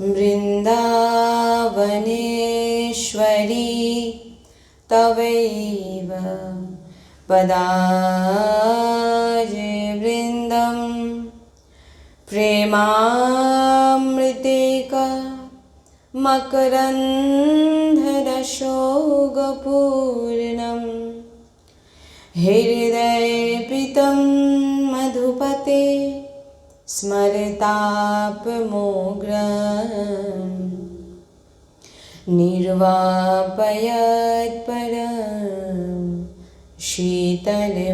वृन्दावनेश्वरी तवैव पदारविन्दं प्रेमामृतेक मकरन्धरसोगपूर्णं हृदयपितं मधुपते स्मरतापमोग्रं निर्वापयत्परं शीतलमाश्रयामि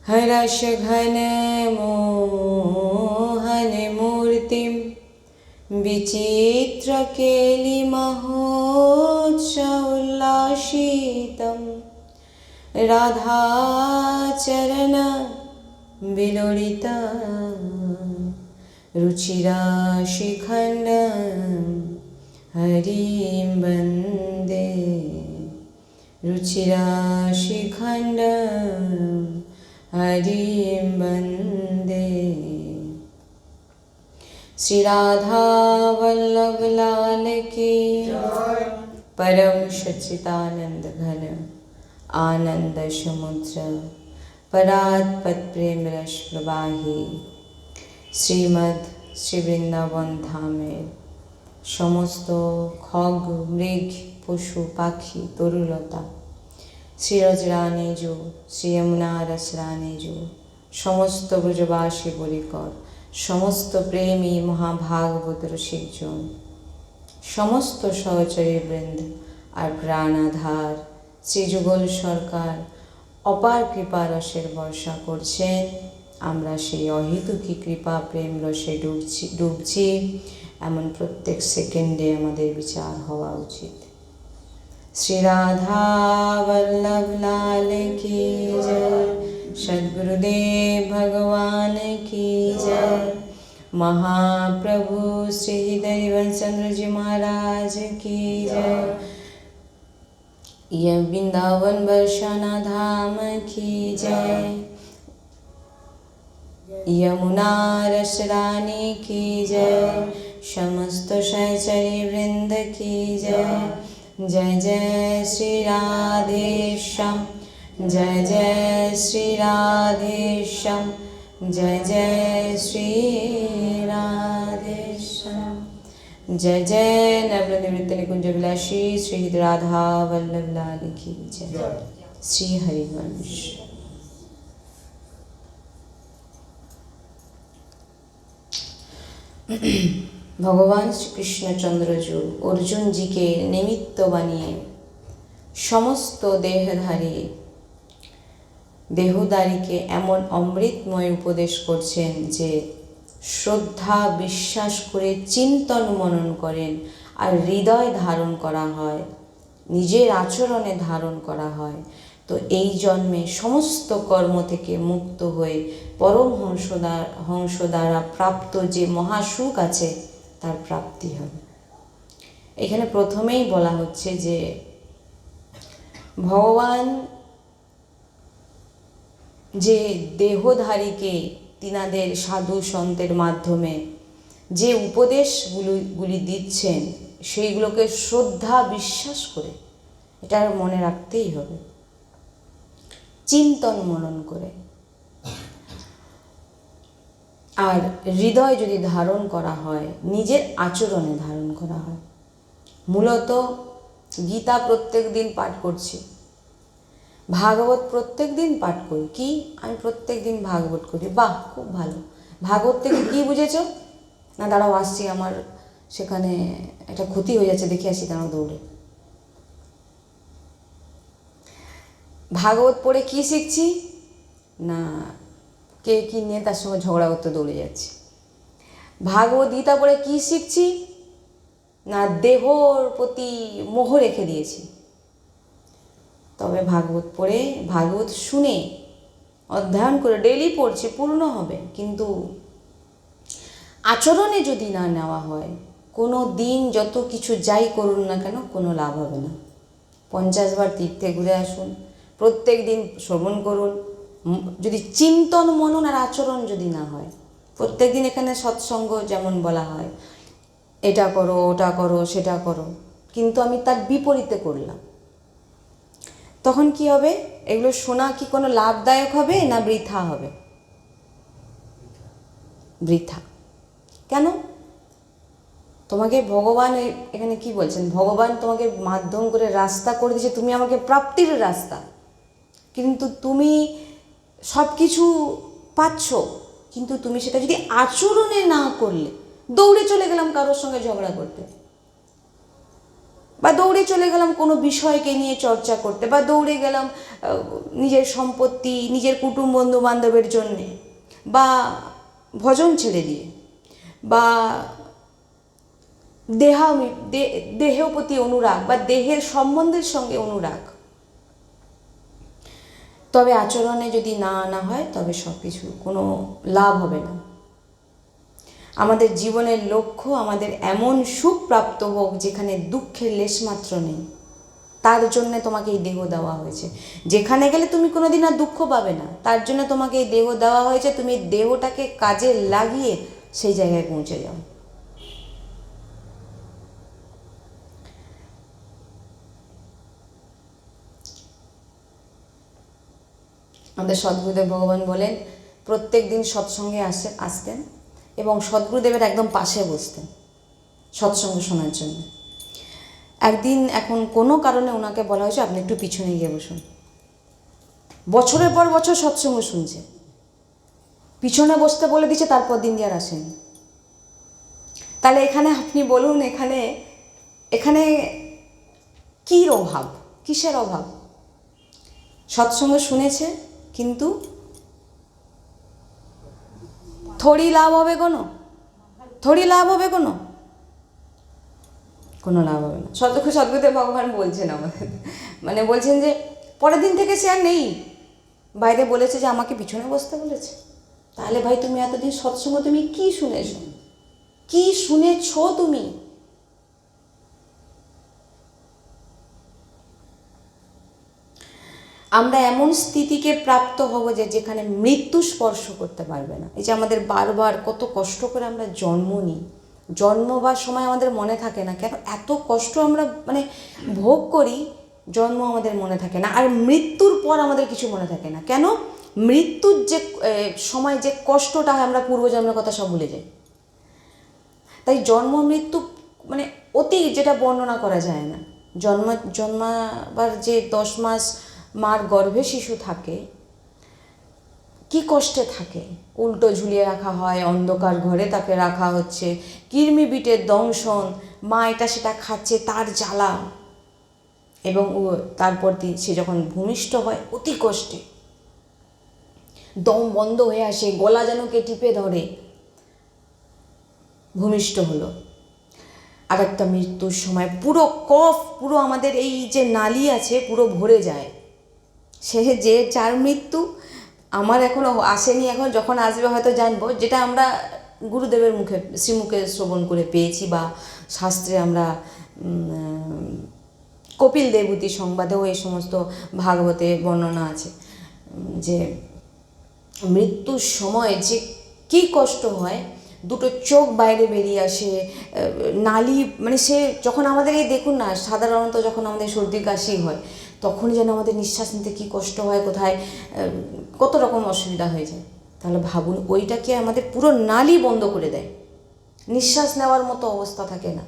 हर्षघनमोहनमूर्तिं विचित्रकेलिमहोत्सवोल्लासितं राधाचरण विलोलिता रुचिराशिखण्डं हरिं वन्दे रुचिराशिखण्डं हरिं वन्दे। श्री राधा वल्लभ लाल की परम सच्चिदानंद घन आनंद समुद्र परात्पत प्रेम रस प्रवाही श्रीमद् श्री वृंदावन धामेर समस्त खग मृग पशु पाखी तरुलता श्रीरजरानीजू श्री यमुना रसरानीजू समस्त ब्रजबासी बलिकर समस्त प्रेमी महाभागवत रसिकजन समस्त सहचरी बृंद और प्राणाधार श्री जुगल सरकार अपार कृपा रसेर बर्षा करছেন। আমরা সেই অহেতুকী কৃপা প্রেম রসে ডুবছি এমন প্রত্যেক সেকেন্ডে আমাদের বিচার হওয়া উচিত। श्री राधा वल्लभ लाल की जय, सद्गुरुदेव भगवान की जय, महाप्रभु श्री हरिवंशचंद्र जी महाराज की जय, यह वृंदावन बरसाना धाम की जय, यमुना रसरानी की जय, समस्त सहचरी वृंद की जय। जय जय श्री राधेश्याम, जय जय श्री राधेश्याम, जय जय श्री राधेश्याम, जय जय नवनिवृत्त निकुंज विलासी श्री राधा वल्लभ लाल की जय। श्री हरिवंश। भगवान श्री कृष्णचंद्रजू अर्जुन जी के निमित्त बनिए समस्त देहधारी के एमन अमृतमय उपदेश करছেন যে श्रद्धा विश्वास करे चिंतन मनन करें और हृदय धारण करा है निजेर आचरणे धारण करा है तो এই जन्मे समस्त कर्म থেকে मुक्त হয়ে परम हंस द्वारा प्राप्त যে महासुख আছে তার প্রাপ্তি হবে। এখানে প্রথমেই বলা হচ্ছে যে ভগবান যে দেহধারীকে তিনাদের সাধু সন্তের মাধ্যমে যে উপদেশগুলি দিচ্ছেন সেইগুলোকে শ্রদ্ধা বিশ্বাস করে এটা মনে রাখতেই হবে, চিন্তন মনন করে আর হৃদয় যদি ধারণ করা হয় নিজের আচরণে ধারণ করা হয়। মূলত গীতা প্রত্যেক দিন পাঠ করছি, ভাগবত প্রত্যেক দিন পাঠ করি। কি আমি প্রত্যেক দিন ভাগবত করি, বাহ খুব ভালো। ভাগবত থেকে কি বুঝেছো? না দাঁড়াও আসছি, আমার সেখানে একটা ক্ষতি হয়ে যাচ্ছে, দেখে আসি দাঁড়াও দৌড়ে। ভাগবত পড়ে কি শিখছি? না কে কি নিয়ে তার সঙ্গে ঝগড়া করতে দৌড়ে যাচ্ছি। ভাগবত গীতা পড়ে কি শিখছি? না দেহর প্রতি মোহ রেখে দিয়েছি। তবে ভাগবত পড়ে ভাগবত শুনে অধ্যয়ন করে ডেলি পড়ছি পূর্ণ হবে, কিন্তু আচরণে যদি না নেওয়া হয় কোনো দিন যত কিছু যাই করুন না কেন কোনো লাভ হবে না। 50 বার তীর্থে ঘুরে আসুন, প্রত্যেক দিন শ্রবণ করুন, যদি চিন্তন মনন আর আচরণ যদি না হয় প্রত্যেক দিন এখানে সৎসঙ্গ যেমন বলা হয়, এটা করো, ওটা করো, সেটা করো, কিন্তু আমি তার বিপরীতে করলাম, তখন কি হবে? এগুলো শোনা কি কোনো লাভদায়ক হবে না বৃথা হবে? বৃথা। কেন? তোমাকে ভগবান এখানে কি বলছেন? ভগবান তোমাকে মাধ্যম করে রাস্তা করে দিয়েছে, তুমি আমাকে প্রাপ্তির রাস্তা, কিন্তু তুমি সব কিছু পাচ্ছ, কিন্তু তুমি সেটা যদি আচরণে না করলে, দৌড়ে চলে গেলাম কারোর সঙ্গে ঝগড়া করতে, বা দৌড়ে চলে গেলাম কোনো বিষয়কে নিয়ে চর্চা করতে, বা দৌড়ে গেলাম নিজের সম্পত্তি, নিজের কুটুম বন্ধু বান্ধবের জন্যে, বা ভজন ছেড়ে দিয়ে, বা দেহের প্রতি অনুরাগ বা দেহের সম্বন্ধের সঙ্গে অনুরাগ, তবে আচরণে যদি না আনা হয় তবে সব কিছু কোনো লাভ হবে না। আমাদের জীবনের লক্ষ্য আমাদের এমন সুখ প্রাপ্ত হোক যেখানে দুঃখের লেশমাত্র নেই, তার জন্যে তোমাকে এই দেহ দেওয়া হয়েছে। যেখানে গেলে তুমি কোনোদিন আর দুঃখ পাবে না, তার জন্য তোমাকে এই দেহ দেওয়া হয়েছে। তুমি দেহটাকে কাজে লাগিয়ে সেই জায়গায় পৌঁছে যাও। আমাদের সদ্গুরুদেব ভগবান বলেন প্রত্যেক দিন সৎসঙ্গে আসতেন এবং সদ্গুরুদেবের একদম পাশে বসতেন সৎসঙ্গ শোনার জন্য। একদিন এখন কোনো কারণে ওনাকে বলা হয়েছে আপনি একটু পিছনে গিয়ে বসুন। বছরের পর বছর সৎসঙ্গ শুনছে, পিছনে বসতে বলে দিচ্ছে, তারপর দিন দিয়ে আর আসেন। তাহলে এখানে আপনি বলুন, এখানে এখানে কীর অভাব, কিসের অভাব? সৎসঙ্গ শুনেছে কিন্তু থোড়ি লাভ হবে কোনো? থোড়ি লাভ হবে কোনো? কোনো লাভ হবে না। সদ্গুরুদেব ভগবান বলছেন আমাদের, মানে বলছেন যে পরের দিন থেকে সে আর নেই। বাইরে বলেছে যে আমাকে পিছনে বসতে বলেছে। তাহলে ভাই তুমি এতদিন সৎসঙ্গ তুমি কি শুনেছ? কি শুনেছ তুমি? আমরা এমন স্থিতিকে প্রাপ্ত হব যে যেখানে মৃত্যু স্পর্শ করতে পারবে না। এই যে আমাদের বারবার কত কষ্ট করে আমরা জন্ম নিই, জন্মবার সময় আমাদের মনে থাকে না কেন? এত কষ্ট আমরা মানে ভোগ করি, জন্ম আমাদের মনে থাকে না। আর মৃত্যুর পর আমাদের কিছু মনে থাকে না কেন? মৃত্যুর যে সময় যে কষ্টটা হয়, আমরা পূর্বজন্মের কথা সব ভুলে যাই। তাই জন্ম মৃত্যু মানে অতি, যেটা বর্ণনা করা যায় না। জন্মাবার যে 10 মাস মার গর্ভে শিশু থাকে, কি কষ্টে থাকে। উল্টো ঝুলিয়ে রাখা হয়, অন্ধকার ঘরে তাকে রাখা হচ্ছে, কৃমি বিটের দংশন, মা এটা সেটা খাচ্ছে, তার জ্বালা, এবং তারপর সে যখন ভূমিষ্ঠ হয় অতি কষ্টে, দম বন্ধ হয়ে আসে, গলা যেন কে টিপে ধরে, ভূমিষ্ঠ হলো। আর একটা মৃত্যুর সময় পুরো কফ, পুরো আমাদের এই যে নালী আছে পুরো ভরে যায়। সে যে যার মৃত্যু আমার এখনও আসেনি, এখন যখন আসবে হয়তো জানবো, যেটা আমরা গুরুদেবের মুখে শ্রীমুখে শ্রবণ করে পেয়েছি, বা শাস্ত্রে আমরা কপিল দেবভূতি সংবাদেও এই সমস্ত ভাগবতে বর্ণনা আছে যে মৃত্যুর সময় যে কী কষ্ট হয়। দুটো চোখ বাইরে বেরিয়ে আসে, নালি, মানে সে যখন আমাদের এই দেখুন না, সাধারণত যখন আমাদের সর্দি কাশি হয় তখন যেন আমাদের নিঃশ্বাস নিতে কী কষ্ট হয়, কোথায় কত রকম অসুবিধা হয়ে যায়। তাহলে ভাবুন, ওইটাকে আমাদের পুরো নালি বন্ধ করে দেয়, নিঃশ্বাস নেওয়ার মতো অবস্থা থাকে না,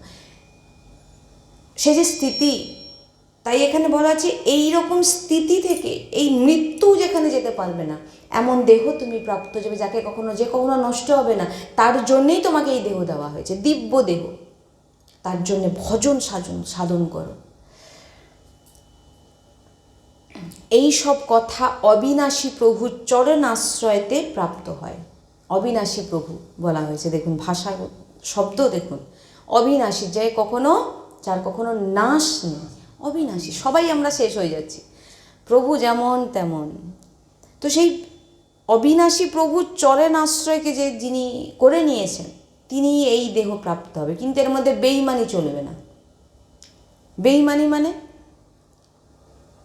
সে যে স্থিতি। তাই এখানে বলা আছে এই রকম স্থিতি থেকে এই মৃত্যু যেখানে যেতে পারবে না, এমন দেহ তুমি প্রাপ্ত যাবে যাকে যে কখনো নষ্ট হবে না। তার জন্যেই তোমাকে এই দেহ দেওয়া হয়েছে, দিব্য দেহ। তার জন্যে ভজন সাধন করো। এই সব কথা অবিনাশী প্রভুর চরণ আশ্রয়তে প্রাপ্ত হয়। অবিনাশী প্রভু বলা হয়েছে, দেখুন ভাষা শব্দ দেখুন, অবিনাশী, যার কখনো নাশ নেই, অবিনাশী। সবাই আমরা শেষ হয়ে যাচ্ছি, প্রভু যেমন তেমন। তো সেই অবিনাশী প্রভুর চরণ আশ্রয়কে যে যিনি করে নিয়েছেন, তিনি এই দেহ প্রাপ্ত হবে। কিন্তু এর মধ্যে বেইমানি চলবে না। বেইমানি মানে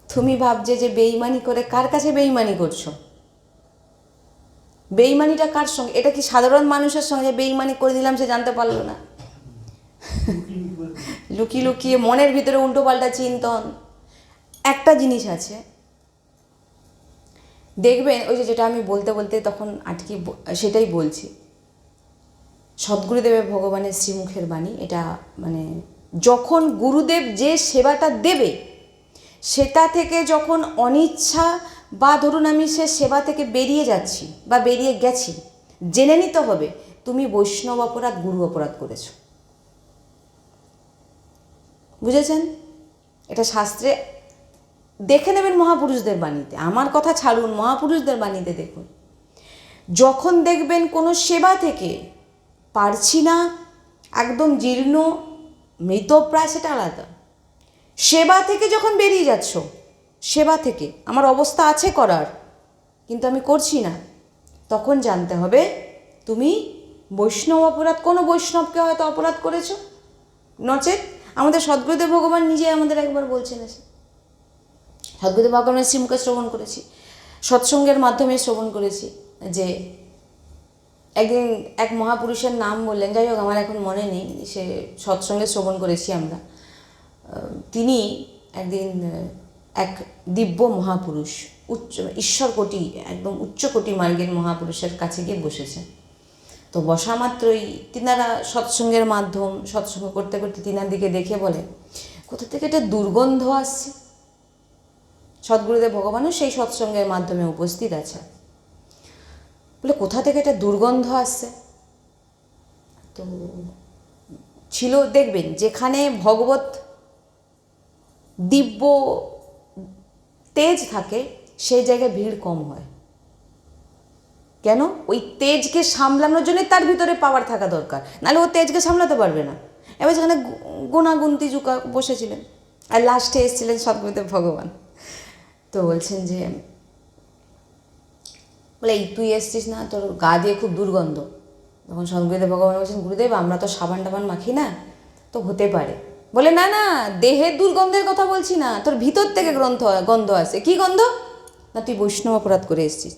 তুমি ভাবছে যে বেইমানি করে, কার কাছে বেইমানি করছো? বেইমানিটা কার সঙ্গে? এটা কি সাধারণ মানুষের সঙ্গে বেইমানি করে দিলাম সে জানতে পারলো না? লুকিয়ে লুকিয়ে মনের ভিতরে উল্টোপাল্টা চিন্তন। একটা জিনিস আছে, দেখবেন ওই যে যেটা আমি বলতে বলতে তখন আটকে সেটাই বলছি, সদ্গুরুদেবের ভগবানের শ্রীমুখের বাণী এটা, মানে যখন গুরুদেব যে সেবাটা দেবে সেটা থেকে যখন অনিচ্ছা বা ধরুন আমি সে সেবা থেকে বেরিয়ে যাচ্ছি বা বেরিয়ে গেছি, জেনে নিতে হবে তুমি বৈষ্ণব অপরাধ, গুরু অপরাধ করেছো। বুঝেছেন? এটা শাস্ত্রে দেখে নেবেন মহাপুরুষদের বাণীতে, আমার কথা ছাড়ুন, মহাপুরুষদের বাণীতে দেখুন। যখন দেখবেন কোনো সেবা থেকে পারছি না, একদম জীর্ণ মৃতপ্রায়, সেটা আলাদা। সেবা থেকে যখন বেরিয়ে যাচ্ছ, সেবা থেকে আমার অবস্থা আছে করার কিন্তু আমি করছি না, তখন জানতে হবে তুমি বৈষ্ণব অপরাধ, কোনো বৈষ্ণবকে হয়তো অপরাধ করেছো। নচেৎ আমাদের সদ্গুরুদেব ভগবান নিজে আমাদের একবার বলছেন, এসে সদ্গুরুদেব ভগবানের শ্রীমুখে শ্রবণ করেছি, সৎসঙ্গের মাধ্যমে শ্রবণ করেছি যে একদিন এক মহাপুরুষের নাম বললেন, যাই হোক আমার এখন মনে নেই, সে সৎসঙ্গে শ্রবণ করেছি আমরা। তিনি একদিন এক দিব্য মহাপুরুষ, উচ্চ ঈশ্বরকোটি, একদম উচ্চকোটি মার্গের মহাপুরুষের কাছে গিয়ে বসেছেন। তো বসা মাত্রই তিনারা সৎসঙ্গের মাধ্যম, সৎসঙ্গ করতে করতে তিনার দিকে দেখে বলে, কোথা থেকে একটা দুর্গন্ধ আসছে। সদ্গুরুদেব ভগবানও সেই সৎসঙ্গের মাধ্যমে উপস্থিত আছে। বলে কোথা থেকে একটা দুর্গন্ধ আসছে। তো ছিল, দেখবেন যেখানে ভগবত দিব্য তেজ থাকে সেই জায়গায় ভিড় কম হয়। কেন? ওই তেজকে সামলানোর জন্য তার ভিতরে পাওয়ার থাকা দরকার, নাহলে ও তেজকে সামলাতে পারবে না। এবার সেখানে গুণাগুন্তি জুকা বসেছিলেন, আর লাস্টে এসেছিলেন সদ্গুরুদেব ভগবান। তো বলছেন যে, বলে এই তুই এসছিস না, তোর গা দিয়ে খুব দুর্গন্ধ। তখন সদ্গুরুদেব ভগবান বলছেন, গুরুদেব আমরা তো সাবান টাবান মাখি না, তো হতে পারে। বলে না না, দেহের দুর্গন্ধের কথা বলছি না, তোর ভিতর থেকে গন্ধ আসে। কি গন্ধ? না তুই বৈষ্ণব অপরাধ করে এসছিস।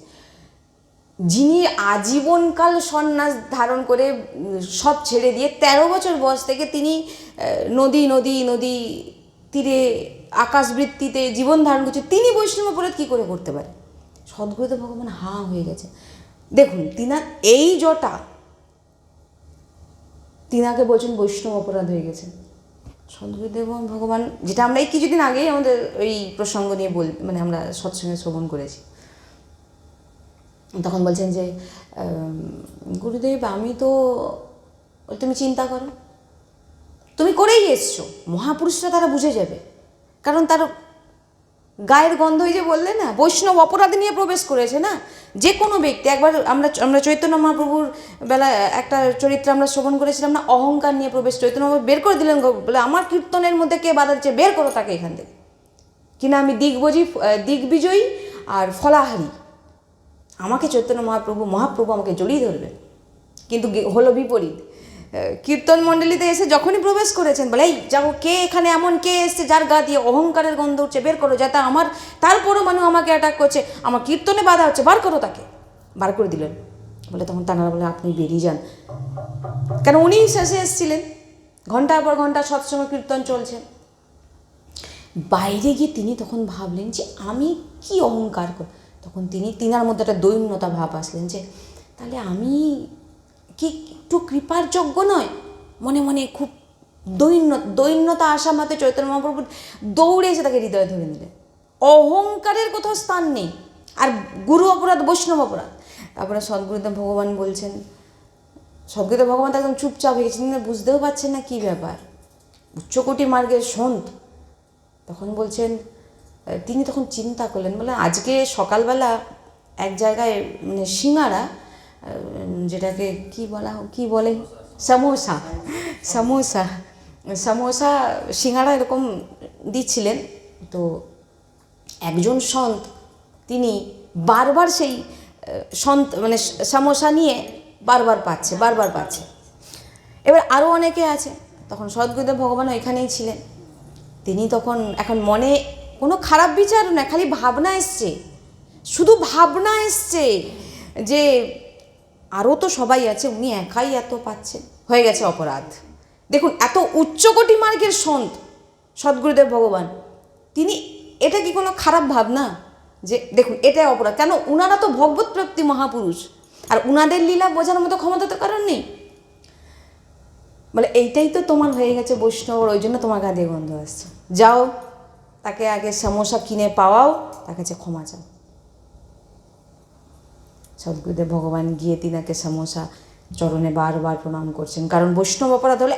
যিনি আজীবনকাল সন্ন্যাস ধারণ করে সব ছেড়ে দিয়ে 13 বছর বয়স থেকে তিনি নদী নদী নদী তীরে আকাশবৃত্তিতে জীবন ধারণ করছে, তিনি বৈষ্ণব অপরাধ কী করে করতে পারে? সদ্গুরুদেব ভগবান হাঁ হয়ে গেছে। দেখুন তিনার এই জটা, তিনাকে বলছেন বৈষ্ণব অপরাধ হয়ে গেছে। সদ্গুরুদেব ভগবান, যেটা আমরা এই কিছুদিন আগেই আমাদের ওই প্রসঙ্গ নিয়ে মানে আমরা সৎসঙ্গে শ্রবণ করেছি, তখন বলছেন যে গুরুদেব আমি তো, তুমি চিন্তা করো, তুমি করেই এসছো, মহাপুরুষরা তারা বুঝে যাবে, কারণ তার গায়ের গন্ধ, যে বললে না বৈষ্ণব অপরাধ নিয়ে প্রবেশ করেছে না যে কোনো ব্যক্তি। একবার আমরা চৈতন্য মহাপ্রভুর বেলা একটা চরিত্র আমরা শ্রবণ করেছিলাম না, অহংকার নিয়ে প্রবেশ, চৈতন্য মহাপ্রভু বের করে দিলেন, বলে আমার কীর্তনের মধ্যে কে বাধা দিচ্ছে, বের করো তাকে এখান থেকে, কিনা আমি দিগ্বিজয়ী আর ফলাহারি, আমাকে চৈতন্য মহাপ্রভু আমাকে জড়িয়ে ধরবে। কিন্তু হলো বিপরীত, কীর্তন মণ্ডলীতে এসে যখনই প্রবেশ করেছেন, বলে এই যাও, কে এখানে এমন কে এসছে যার গা দিয়ে অহংকারের গন্ধ উঠছে, বের করো, যাতে আমার তারপরও মানুষ আমাকে অ্যাটাক করছে, আমার কীর্তনে বাধা হচ্ছে, বার করো তাকে। বার করে দিলেন। বলে তখন তাঁরা বলে আপনি বেরিয়ে যান, কেন উনি শেষে এসেছিলেন, ঘন্টার পর ঘন্টা সৎসঙ্গ কীর্তন চলছে। বাইরে গিয়ে তিনি তখন ভাবলেন যে আমি কি অহংকার করি। তখন তিনার মধ্যে একটা দৈন্যতা ভাব আসলেন যে তাহলে আমি কি একটু কৃপার যোগ্য নয়? মনে মনে খুব দৈন্যতা আসা মাত্র চৈতন্য মহাপ্রভু দৌড়ে এসে তাকে হৃদয়ে ধরে নিলেন। অহংকারের কোথাও স্থান নেই, আর গুরু অপরাধ, বৈষ্ণব অপরাধ। তারপরে সদ্গুরুদেব ভগবান বলছেন, সদ্গুরুদেব ভগবান তো একদম চুপচাপ হয়ে গেছেন, বুঝতেও পারছেন না কী ব্যাপার, উচ্চকোটি মার্গের সন্ত। তখন বলছেন, তিনি তখন চিন্তা করলেন, বলে আজকে সকালবেলা এক জায়গায় মানে সিঙ্গারা, যেটাকে কি বলে সমোসা সিঙ্গারা এরকম দিচ্ছিলেন। তো একজন সন্ত তিনি বারবার সেই মানে সমোসা নিয়ে বারবার পাচ্ছে। এবার আরও অনেকে আছে। তখন সদ্গুরুদেব ভগবান এখানেই ছিলেন। তিনি তখন, এখন মনে কোনো খারাপ বিচার না, খালি ভাবনা এসছে, শুধু ভাবনা এসছে যে আরও তো সবাই আছে, উনি একাই এত পাচ্ছেন, হয়ে গেছে অপরাধ। দেখুন, এত উচ্চকোটি মার্গের সন্ত সদ্গুরুদেব ভগবান, তিনি, এটা কি কোনো খারাপ ভাবনা যে দেখুন এটাই অপরাধ? কেন? উনারা তো ভগবত প্রাপ্তি মহাপুরুষ, আর উনাদের লীলা বোঝার মতো ক্ষমতা তো কারণ নেই। বলে এইটাই তো তোমার হয়ে গেছে বৈষ্ণবর, ওই জন্য তোমার গা দিয়ে গন্ধ আসছে, যাও তাকে আগে সমোসা কিনে পাওয়াও, তার কাছে ক্ষমা চাও। সদ্গুরুদেব ভগবান গিয়ে তিনাকে সমোসা চরণে বারবার প্রণাম করছেন, কারণ বৈষ্ণব অপরাধ হলে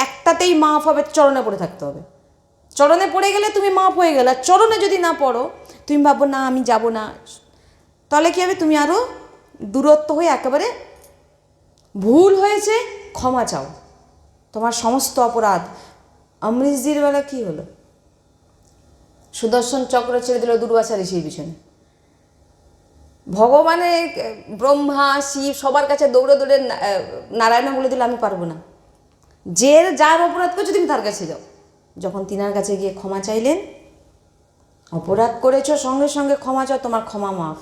একটাতেই মাফ হবে, চরণে পড়ে থাকতে হবে। চরণে পড়ে গেলে তুমি মাফ হয়ে গেলে, চরণে যদি না পড়ো, তুমি ভাবো না আমি যাব না, তাহলে কী হবে? তুমি আরও দূরত্ব হয়ে একেবারে, ভুল হয়েছে ক্ষমা চাও, তোমার সমস্ত অপরাধ। অমৃতজির বেলা কী হলো? সুদর্শন চক্র ছেড়ে দিল দুর্বাসা ঋষির পিছনে। ভগবানের ব্রহ্মা শিব সবার কাছে দৌড়ে দৌড়ে নারায়ণ বলে দিল আমি পারবো না, যার অপরাধ করছো তুমি তার কাছে যাও। যখন তিনার কাছে গিয়ে ক্ষমা চাইলেন, অপরাধ করেছো সঙ্গে সঙ্গে ক্ষমা চাও, তোমার ক্ষমা মাফ।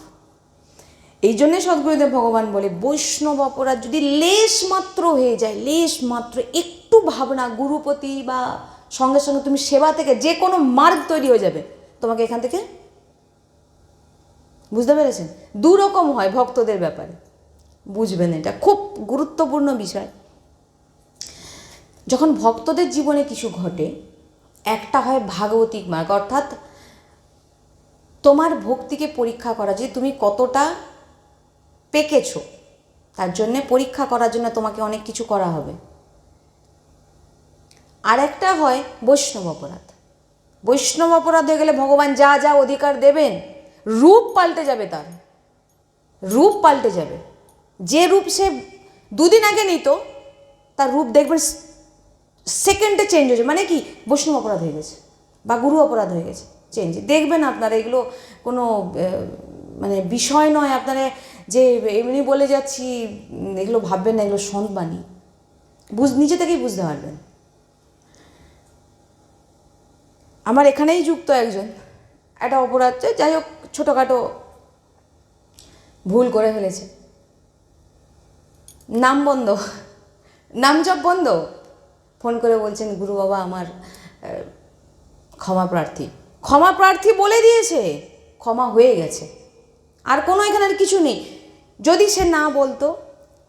এই জন্যে সদ্গুরুদেব ভগবান বলে বৈষ্ণব অপরাধ যদি লেশ মাত্র হয়ে যায়, লেশ মাত্র একটু ভাবনা গুরুপতি বা সঙ্গে সঙ্গে তুমি সেবা থেকে যে কোনো মার্গ তৈরি হয়ে যাবে তোমাকে এখান থেকে, বুঝতে পেরেছেন? দুরকম হয় ভক্তদের ব্যাপারে, বুঝবেন, এটা খুব গুরুত্বপূর্ণ বিষয়। যখন ভক্তদের জীবনে কিছু ঘটে, একটা হয় ভাগবতিক মার্গ, অর্থাৎ তোমার ভক্তিকে পরীক্ষা করা, যে তুমি কতটা পেকেছো, তার জন্যে পরীক্ষা করার জন্য তোমাকে অনেক কিছু করা হবে। আর একটা হয় বৈষ্ণব অপরাধ। বৈষ্ণব অপরাধ হয়ে গেলে ভগবান যা যা অধিকার দেবেন, রূপ পাল্টে যাবে, তার রূপ পাল্টে যাবে। যে রূপ সে দুদিন আগে নিত, তার রূপ দেখবেন সেকেন্ডে চেঞ্জ হয়েছে। মানে কি? বৈষ্ণব অপরাধ হয়ে গেছে বা গুরু অপরাধ হয়ে গেছে, চেঞ্জ। দেখবেন আপনারা, এগুলো কোনো মানে বিষয় নয় আপনারা যে এমনি বলে যাচ্ছি, এগুলো ভাববেন না, এগুলো সন্ত বাণী, নিজে থেকেই বুঝতে পারবেন। আমার এখানেই যুক্ত একজন একটা অপরাধ, যাই হোক ছোটোখাটো ভুল করে ফেলেছে, নাম বন্ধ, নাম জপ বন্ধ, ফোন করে বলছেন গুরু বাবা আমার ক্ষমা প্রার্থী। ক্ষমা প্রার্থী বলে দিয়েছে, ক্ষমা হয়ে গেছে, আর কোনো এখানে কিছু নেই। যদি সে না বলতো,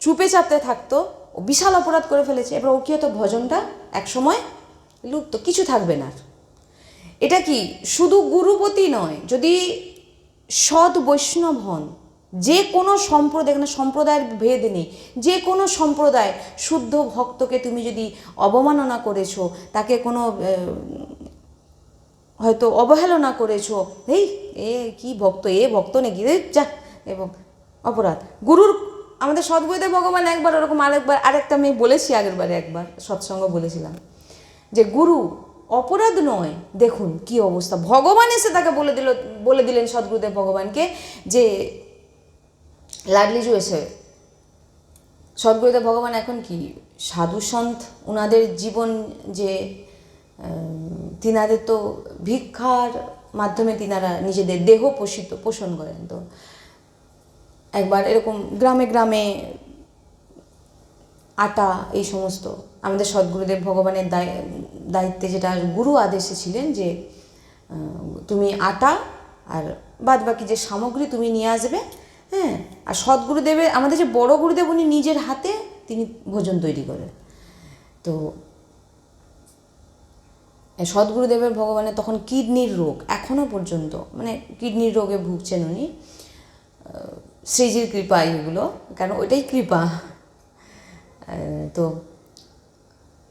চুপে চাপতে থাকতো, ও বিশাল অপরাধ করে ফেলেছে। এবার ও কী হতো? ভজনটা একসময় লুপ্ত, কিছু থাকবে না। এটা কি শুধু গুরুপতি নয়, যদি সৎ বৈষ্ণব হন, যে কোনো সম্প্রদায়, এখানে সম্প্রদায়ের ভেদ নেই, যে কোনো সম্প্রদায় শুদ্ধ ভক্তকে তুমি যদি অবমাননা করেছো, তাকে কোনো হয়তো অবহেলনা করেছো, এই এ কি ভক্ত, এ ভক্ত নাকি, যা, এবং অপরাধ। গুরুর, আমাদের সদ্গুরুদেব ভগবান একবার ওরকম, আরেকটা আমি বলেছি আগেরবারে, একবার সৎসঙ্গ বলেছিলাম যে গুরু অপরাধ নয়। দেখুন কি অবস্থা, ভগবান এসে তাকে বলে দিলেন সদ্গুরুদেব ভগবানকে যে লাডলিজু এসে, সদ্গুরুদেব ভগবান এখন কি সাধু সন্ত, ওনাদের জীবন যে তিনাদের তো ভিক্ষার মাধ্যমে তিনারা নিজেদের দেহ পোষণ করেন। তো একবার এরকম গ্রামে গ্রামে আটা, এই সমস্ত আমাদের সদ্গুরুদেব ভগবানের দায়িত্বে, যেটা গুরু আদেশে ছিলেন যে তুমি আটা আর বাদ বাকি যে সামগ্রী তুমি নিয়ে আসবে, হ্যাঁ। আর সদ্গুরুদেবের, আমাদের যে বড় গুরুদেব, উনি নিজের হাতে তিনি ভোজন তৈরি করেন। তো সদ্গুরুদেবের ভগবানের তখন কিডনির রোগ, এখনও পর্যন্ত মানে কিডনির রোগে ভুগছেন উনি, শ্রীজির কৃপা এগুলো, কারণ ওইটাই কৃপা। তো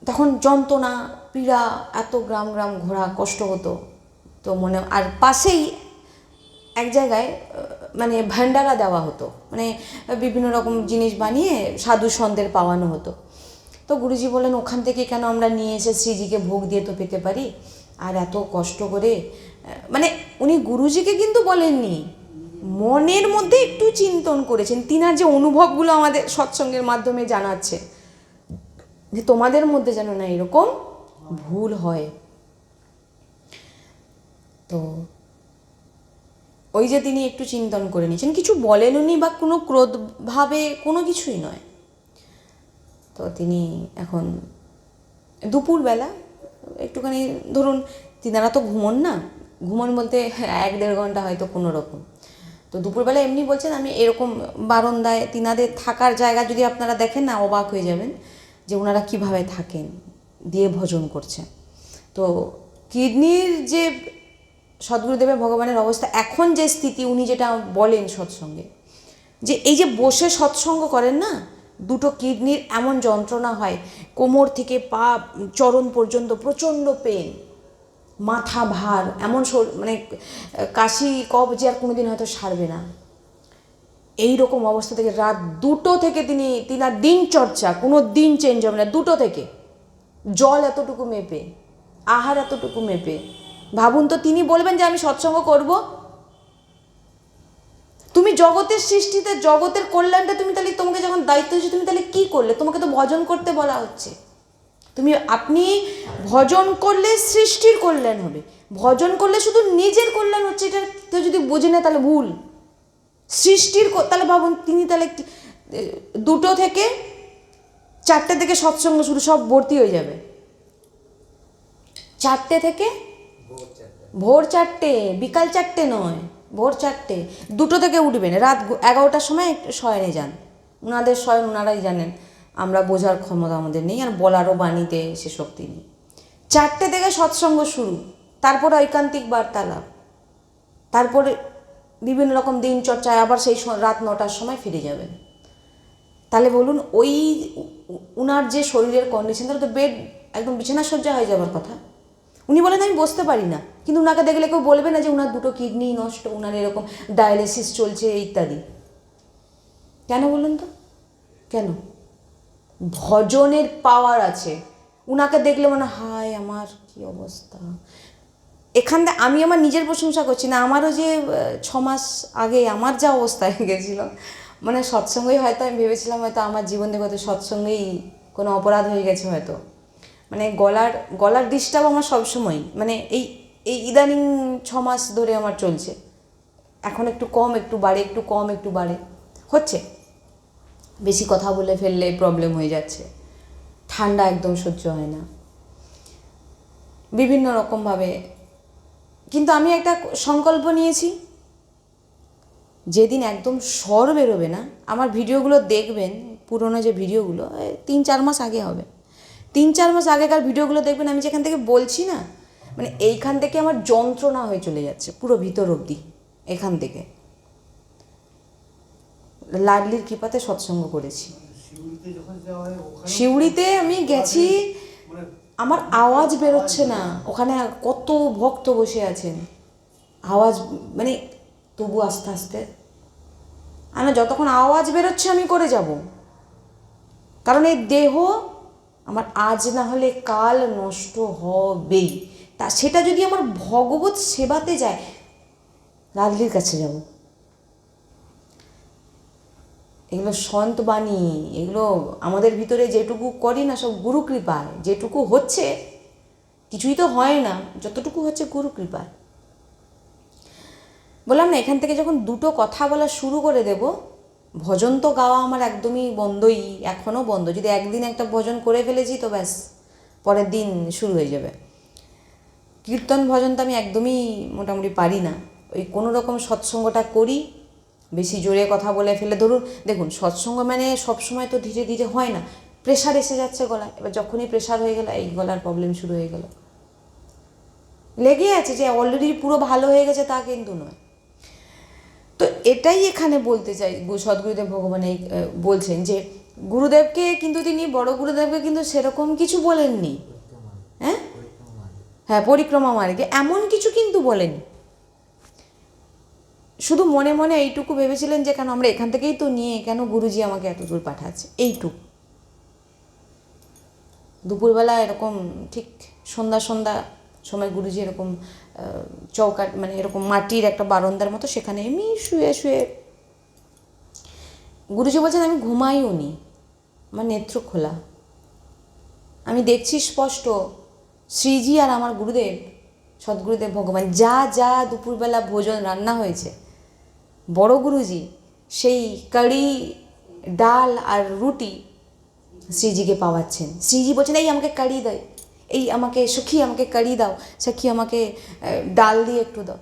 তখন যন্ত্রণা পীড়া, এত গ্রাম গ্রাম ঘোরা কষ্ট হতো। তো আর পাশেই এক জায়গায় মানে ভান্ডারা দেওয়া হতো, মানে বিভিন্ন রকম জিনিস বানিয়ে সাধু সন্তের পাওয়ানো হতো। তো গুরুজি বলেন ওখান থেকে কেন আমরা নিয়ে এসে শ্রীজিকে ভোগ দিয়ে তো পেতে পারি, আর এত কষ্ট করে, মানে উনি গুরুজিকে কিন্তু বলেননি, মনের মধ্যে একটু চিন্তন করেছেন। তিনার যে অনুভবগুলো আমাদের সৎসঙ্গের মাধ্যমে জানাচ্ছে, যে তোমাদের মধ্যে যেন না এরকম ভুল হয়। তো ওই যে তিনি একটু চিন্তন করে নিয়েছেন, কিছু বলেননি বা কোনো ক্রোধভাবে কোনো কিছুই নয়। তো তিনি এখন দুপুরবেলা একটুখানি, ধরুন তিনারা তো ঘুমন না, ঘুমন বলতে 1-1.5 ঘন্টা হয়তো কোনো রকম। তো দুপুরবেলা এমনি বলছেন, আমি এরকম বারান্দায় তিনাদের থাকার জায়গা যদি আপনারা দেখেন না, অবাক হয়ে যাবেন যে ওনারা কীভাবে থাকেন, দিয়ে ভজন করছেন। তো কিডনির যে সদ্গুরুদেবের ভগবানের অবস্থা এখন যে স্থিতি, উনি যেটা বলেন সৎসঙ্গে, যে এই যে বসে সৎসঙ্গ করেন না, দুটো কিডনির এমন যন্ত্রণা হয়, কোমর থেকে পা চরণ পর্যন্ত প্রচণ্ড পেন, মাথা ভার, এমন মানে কাশি কফ যে আর কোনোদিন হয়তো সারবে না, এই রকম অবস্থা থেকে রাত 2টো থেকে তিনার দিনচর্চা কোনো দিন চেঞ্জ হবে না। 2টো থেকে জল এতটুকু মেপে, আহার এতটুকু মেপে, ভাবুন তো, তিনি বলবেন যে আমি সৎসঙ্গ করব। তুমি জগতের সৃষ্টিতে, জগতের কল্যাণটা তুমি তাহলে, তোমাকে যখন দায়িত্ব দিচ্ছে, তুমি তাহলে কী করলে? তোমাকে তো ভজন করতে বলা হচ্ছে। আপনি ভজন করলে সৃষ্টির কল্যাণ হবে, ভজন করলে শুধু নিজের কল্যাণ হচ্ছে, এটা কেউ যদি বোঝে না তাহলে ভুল। সৃষ্টির, তাহলে ভাবুন তিনি তাহলে 2টো থেকে 4টে থেকে সৎসঙ্গ শুরু, সব ভর্তি হয়ে যাবে। 4টে থেকে ভোর 4টে, বিকাল 4টে নয়, ভোর 4টে। 2টো থেকে উঠবেন, রাত 11টার সময় একটু শয়নে যান। ওনাদের শয়ন ওনারাই জানেন, আমরা বোঝার ক্ষমতা আমাদের নেই, আর বলারও বাণীতে সে শক্তি নেই। 4টে থেকে সৎসঙ্গ শুরু, তারপরে ঐকান্তিক বার্তালাপ, তারপরে বিভিন্ন রকম দিনচর্চায় আবার সেই রাত 9টার সময় ফিরে যাবেন। তাহলে বলুন, ওই উনার যে শরীরের কন্ডিশন, তাহলে তো বেড একদম বিছানা সজ্জা হয়ে যাওয়ার কথা। উনি বলেন আমি বসতে পারি না, কিন্তু উনাকে দেখলে কেউ বলবে না যে উনার 2টো কিডনি নষ্ট, উনার এরকম ডায়ালিসিস চলছে ইত্যাদি। কেন বলুন তো, কেন? ভজনের পাওয়ার আছে। উনাকে দেখলে মনে হায় আমার কি অবস্থা। এখান থেকে আমি আমার নিজের প্রশংসা করছি না, আমারও যে 6 মাস আগে আমার যা অবস্থা হয়ে গেছিলো, মানে সৎসঙ্গেই হয়তো আমি ভেবেছিলাম হয়তো আমার জীবন থেকে হয়তো সৎসঙ্গেই কোনো অপরাধ হয়ে গেছে হয়তো। মানে গলার ডিস্টার্ব আমার সবসময়, মানে এই ইদানিং 6 মাস ধরে আমার চলছে। এখন একটু কম একটু বাড়ে, একটু কম একটু বাড়ে হচ্ছে। বেশি কথা বলে ফেললে প্রবলেম হয়ে যাচ্ছে, ঠান্ডা একদম সহ্য হয় না, বিভিন্ন রকমভাবে। কিন্তু আমি একটা সংকল্প নিয়েছি, যেদিন একদম স্বর বেরোবে না, আমার ভিডিওগুলো দেখবেন, পুরনো যে ভিডিওগুলো 3-4 মাস আগে হবে, 3-4 মাস আগেকার ভিডিওগুলো দেখবেন, আমি যেখান থেকে বলছি না, মানে এইখান থেকে আমার যন্ত্রণা হয়ে চলে যাচ্ছে পুরো ভিতর অবধি। এখান থেকে লাডলির কৃপাতে সৎসঙ্গ করেছি। শিউড়িতে আমি গেছি, আমার আওয়াজ বেরোচ্ছে না, ওখানে কত ভক্ত বসে আছেন, আওয়াজ মানে তবু আস্তে আস্তে না, যতক্ষণ আওয়াজ বেরোচ্ছে আমি করে যাব, কারণ এই দেহ আমার আজ না হলে কাল নষ্ট হবেই। সেটা যদি আমার ভগবত সেবাতে যায়, লাডলির কাছে যাব। এগুলো সন্ত বাণী, এগুলো আমাদের ভিতরে যেটুকু করি না, সব গুরু কৃপায়। যেটুকু হচ্ছে, কিছুই তো হয় না, যতটুকু হচ্ছে গুরু কৃপায়। বললাম না, এখান থেকে যখন 2টো কথা বলা শুরু করে দেব, ভজন তো গাওয়া আমার একদমই বন্ধই, এখনও বন্ধ। যদি একদিন একটা ভজন করে ফেলেছি তো ব্যাস, পরের দিন শুরু হয়ে যাবে। কীর্তন ভজন তো আমি একদমই মোটামুটি পারি না। ওই কোনো রকম সৎসঙ্গটা করি, বেশি জোরে কথা বলে ফেলে, ধরুন দেখুন সৎসঙ্গ মানে সবসময় তো ধীরে ধীরে হয় না, প্রেশার এসে যাচ্ছে গলায়। এবার যখনই প্রেশার হয়ে গেল, এই গলার প্রবলেম শুরু হয়ে গেল। লেগে আছে, যে অলরেডি পুরো ভালো হয়ে গেছে তা কিন্তু নয়। তো এটাই এখানে বলতে চাই, সদ্গুরুদেব ভগবান এই বলছেন যে গুরুদেবকে কিন্তু তিনি, বড় গুরুদেবকে কিন্তু সেরকম কিছু বলেননি। হ্যাঁ, পরিক্রমা মার্গে এমন কিছু কিন্তু বলেনি। শুধু মনে মনে এইটুকু ভেবেছিলেন যে কেন আমরা এখান থেকেই তো নিয়ে, কেন গুরুজি আমাকে এত দূর পাঠাচ্ছে, এইটুকু। দুপুরবেলা এরকম ঠিক সন্ধ্যা সময় গুরুজি এরকম চৌকাট, মানে এরকম মাটির একটা বারান্দার মতো, সেখানে এমনি শুয়ে শুয়ে গুরুজি বলছেন আমি ঘুমাইও নি, আমার নেত্র খোলা, আমি দেখছি স্পষ্ট শ্রীজি আর আমার গুরুদেব সদ্গুরুদেব ভগবান যা যা দুপুরবেলা ভোজন রান্না হয়েছে, বড় গুরুজি সেই কারি, ডাল আর রুটি শ্রীজিকে পাওয়াচ্ছেন। শ্রীজি বলছেন, এই আমাকে কারি দেয়, এই আমাকে সখী আমাকে কারি দাও, সখী আমাকে ডাল দিয়ে একটু দাও।